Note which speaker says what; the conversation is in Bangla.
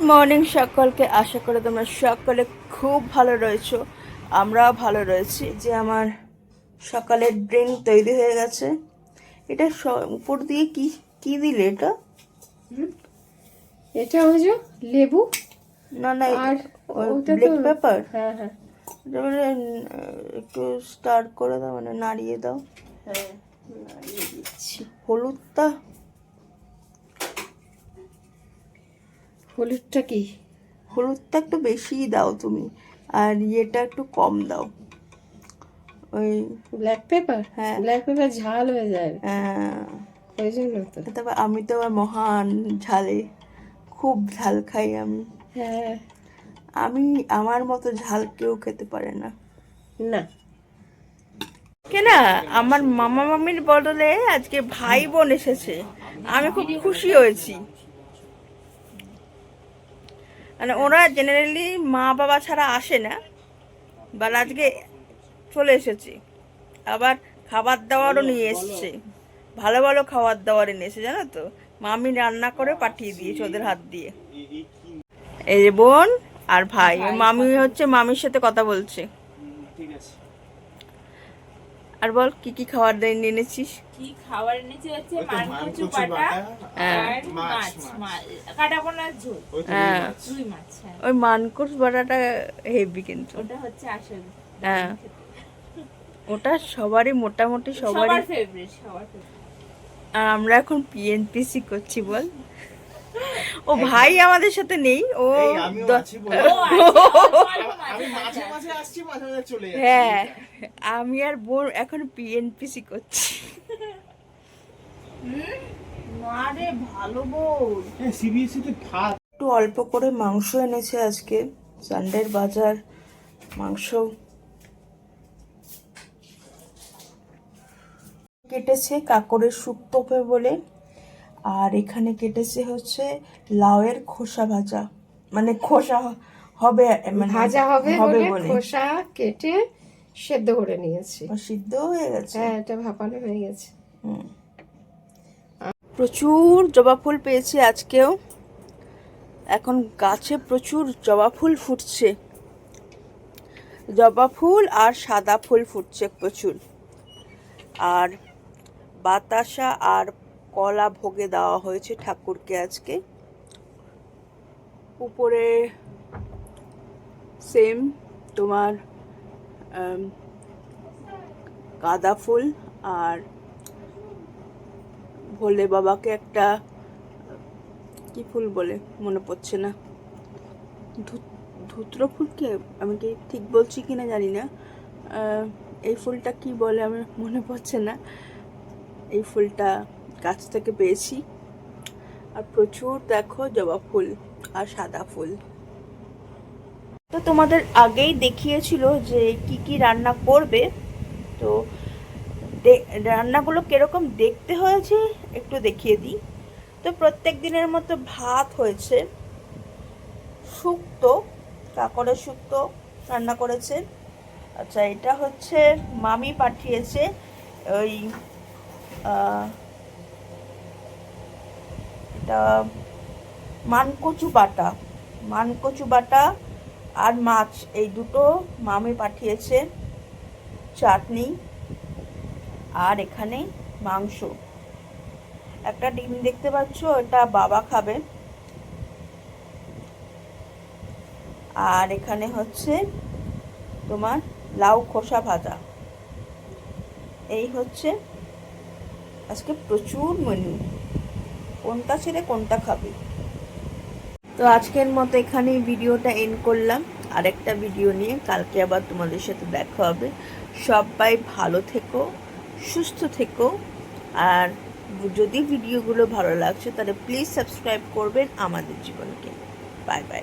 Speaker 1: মর্নিং সকলকে, আশা করি তোমরা সকলে খুব ভালো রয়েছো। আমরাও ভালো রয়েছি। যে আমার সকালের ড্রিঙ্ক তৈরি হয়ে গেছে। এটা উপর দিয়ে কি কি দিলে এটা?
Speaker 2: এটা ওই যে লেবু
Speaker 1: না না,
Speaker 2: আর
Speaker 1: ব্ল্যাক পেপার।
Speaker 2: হ্যাঁ হ্যাঁ,
Speaker 1: মানে একটু স্টার করে দাও, মানে নাড়িয়ে দাও।
Speaker 2: হ্যাঁ নাড়িয়ে দিচ্ছি।
Speaker 1: হলুদটা হলুদটা একটু বেশিই দাও তুমি, আর ইয়েটা একটু কম দাও। ওই
Speaker 2: ব্ল্যাক পেপার,
Speaker 1: হ্যাঁ
Speaker 2: ব্ল্যাক পেপার ঝাল হয়ে যায়,
Speaker 1: হ্যাঁ।
Speaker 2: ওই জন্য তো।
Speaker 1: তবে আমি তো আবার মহান ঝালে, খুব ঝাল খাই আমি।
Speaker 2: হ্যাঁ,
Speaker 1: আমি আমার মতো ঝাল কেউ খেতে পারে না।
Speaker 2: না
Speaker 1: কেনা আমার মামা মামির বদলে আজকে ভাই বোন এসেছে, আমি খুব খুশি হয়েছি। মানে ওরা জেনারেলি মা বাবা ছাড়া আসে না, বাট আজকে চলে এসেছে। আবার খাবার দাবারও নিয়ে এসছে, ভালো ভালো খাবার দাবার এনেছে, জানো তো। মামি রান্না করে পাঠিয়ে দিয়েছে ওদের হাত দিয়ে। এই যে বোন আর ভাই, মামি হচ্ছে মামির সাথে কথা বলছে। আর বল কি কি খাবার নিয়ে এনেছিস?
Speaker 3: কি খাবার এনেছি হচ্ছে মানকচু বাটা আর মাছ, কাটা পোনার ঝোল,
Speaker 1: হ্যাঁ
Speaker 3: রুই মাছ।
Speaker 1: ওই মানকোষ বাটাটা হেভি, কিন্তু
Speaker 3: ওটা হচ্ছে আসল।
Speaker 1: হ্যাঁ ওটা সবারই, মোটামুটি সবারই
Speaker 3: ফেভারিট, সবার ফেভারিট।
Speaker 1: আর আমরা এখন পিএনপিসি করছি বল। ও ভাই আমাদের সাথে নেই, ও হ্যাঁ, আমি আর বোন এখন পিএনপিসি করছি।
Speaker 3: আরে ভালো বল,
Speaker 1: একটু অল্প করে মাংস এনেছে আজকে, সানডের বাজার মাংস। কেটেছে কাকরের শুক্তো হবে বলে, আর এখানে কেটেছে হচ্ছে লাউয়ের খোসা ভাজা, মানে খোসা হবে, মানে
Speaker 2: ভাজা হবে বলে খোসা কেটে সেদ্ধ করে নিয়েছি।
Speaker 1: সিদ্ধ হয়ে গেছে,
Speaker 2: হ্যাঁ এটা ভাপানো হয়ে গেছে।
Speaker 1: প্রচুর জবা ফুল পেয়েছি আজকেও। এখন গাছে প্রচুর জবা ফুল ফুটছে, জবা ফুল আর সাদা ফুল ফুটছে প্রচুর। আর বাতাসা আর কলা ভোগে দেওয়া হয়েছে ঠাকুরকে আজকে। উপরে সেম তোমার গাঁদা ফুল, আর ভোলে বাবাকে একটা কি ফুল বলে মনে পড়ছে না, ধুত্র ফুল কি, আমি কি ঠিক বলছি কিনা জানি না। এই ফুলটা কি বলে আমার মনে পড়ছে না। এই ফুলটা গাছ থেকে পেয়েছি। আর প্রচুর দেখো জবা ফুল আর সাদা ফুল। তো তোমাদের আগেই দেখিয়েছিল যে কি কি রান্না করবে, তো রান্নাগুলো কিরকম দেখতে হয়েছে একটু দেখিয়ে দিই। তো প্রত্যেক দিনের মতো ভাত হয়েছে, শুক্তো, কাকড়ের শুক্তো রান্না করেছে। আচ্ছা, এটা হচ্ছে মামি পাঠিয়েছে ওই এটা মানকচু বাটা আর মাছ, এই দুটো মামি পাঠিয়েছে। চাটনি, আর এখানে মাংস, একটা ডিম দেখতে পাচ্ছ, এটা বাবা খাবে। আর এখানে হচ্ছে তোমার লাউ খোসা ভাজা। এই হচ্ছে আজকে প্রচুর মেনু, কোনটা ছেড়ে কোনটা খাবে। তো আজকের মতো এখানেই ভিডিওটা এন্ড করলাম। আরেকটা ভিডিও নিয়ে কালকে আবার তোমাদের সাথে দেখা হবে। সবাই ভালো থেকো, সুস্থ থেকো। আর যদি ভিডিওগুলো ভালো লাগছে তাহলে প্লিজ সাবস্ক্রাইব করবেন আমাদের জীবনকে। Bye bye.